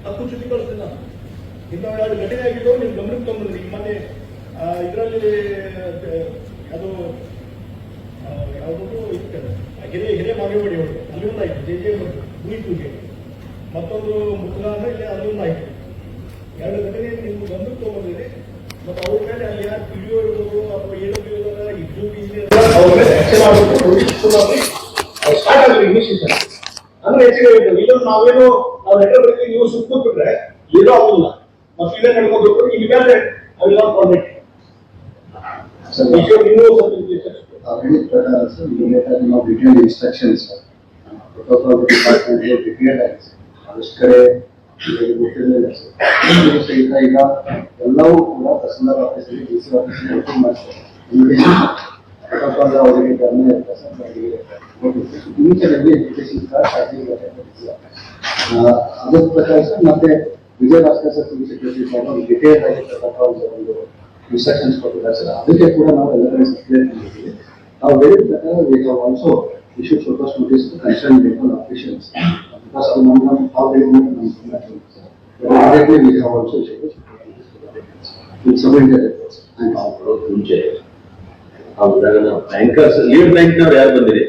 ಹಕ್ಕು ಚುಟ್ಟಿ ಕಳಿಸ್ತೀನಿ ನಾನು. ಇನ್ನು ಎರಡು ಘಟನೆ ಆಗಿದ್ದು ನೀವು ಗಮನಕ್ಕೆ ತಗೊಂಡ್ರಿ. ಈಗ ಮೊನ್ನೆ ಇದರಲ್ಲಿ ಅದು ಯಾವುದೂ ಹಿರಿಯ ಮಾಗೇವಾಡಿ ಹೊರಟು ಅಲ್ಲಿ ಒಂದಾಯ್ತು, ಜೆ ಭೂಮಿಗೆ ಮತ್ತೊಂದು ಮುಖಗಾನ ಇಲ್ಲಿ ಅಲ್ಲಿ ಒಂದಾಯ್ತು. ಎರಡು ಘಟನೆ ನೀವು ಗಮನಕ್ಕೆ ತಗೊಂಡಿರಿ. ಮತ್ತು ಅವ್ರ ಮೇಲೆ ಅಲ್ಲಿ ಯಾರು ಪಿಡಿಒ ಇರ್ಬೋದು ಅಥವಾ AW ಅವ್ರ ಮೇಲೆ ಆಕ್ಷನ್ ಆಗಬೇಕು. ಸ್ಟಾರ್ಟ್ ಆಗಲಿ ಇನಿಷಿಯೇಷನ್ ಅಂದ್ರೆ ಹೆಚ್ಚಿಗೆ ಇರ್ತದೆ. ಇಲ್ಲ ನಾವೇನು ನಾವು ಲೆಟರ್ ಬರೀತೀವಿ, ನೀವು ಸುತ್ತಬಿಟ್ರೆ ಏನೂ ಆಗುದಿಲ್ಲ. ಮತ್ತು ಇಲ್ಲೇ ನಡ್ಕೋಬೇಕು. ಈಗ ಮೇಲೆ ಅವೆಲ್ಲ ಕಾಂಟ್ಯಾಕ್ಟ್ ನಾವು detail instructions protocol department detail ಆಗಿ ಅದಷ್ಟು ಕಡೆ ಗೊತ್ತಿರಲಿಲ್ಲ ಸರ್. ಈಗ ಎಲ್ಲವೂ ಕೂಡ ತಹಸೀಲ್ದಾರ್ ಆಫೀಸಲ್ಲಿ DC ಆಫೀಸಲ್ಲಿ ರಿಪೋರ್ಟ್ ಮಾಡ್ತಾರೆ. ಪ್ರೋಟೋಕಾಲ್ ಅವರಿಗೆ ಗಮನ ಇರುತ್ತೆ ಸರ್. ಇಂಚಲ್ಲಿ ಎಜುಕೇಶನ್ ಅದ್ರ ಪ್ರಕಾರ ಸರ್ ಮತ್ತೆ Vijay Bhaskar sir civil secretary detail ಆಗಿ ಪ್ರೋಟೋಕಾಲ್ ಒಂದು ಇನ್ಸ್ಟ್ರಕ್ಷನ್ಸ್ ಕೊಟ್ಟಿದ್ದಾರೆ ಸರ್. ಅದಕ್ಕೆ ಕೂಡ ನಾವು ಎಲ್ಲ ಕಡೆ ಸಬ್ಸ್ಕ್ರೈಬ್ ಮಾಡಿದ್ದೀವಿ. ನಾವು ಹೇಳಿದ ಪ್ರಕಾರ we have also issued photos notice to concerned local officials because of the number of how they want to come sir. Immediately we have also issued with submitted reports and ಮುಂಚೆ bankers lead bank ನವರು ಯಾರು ಬಂದಿರಿ?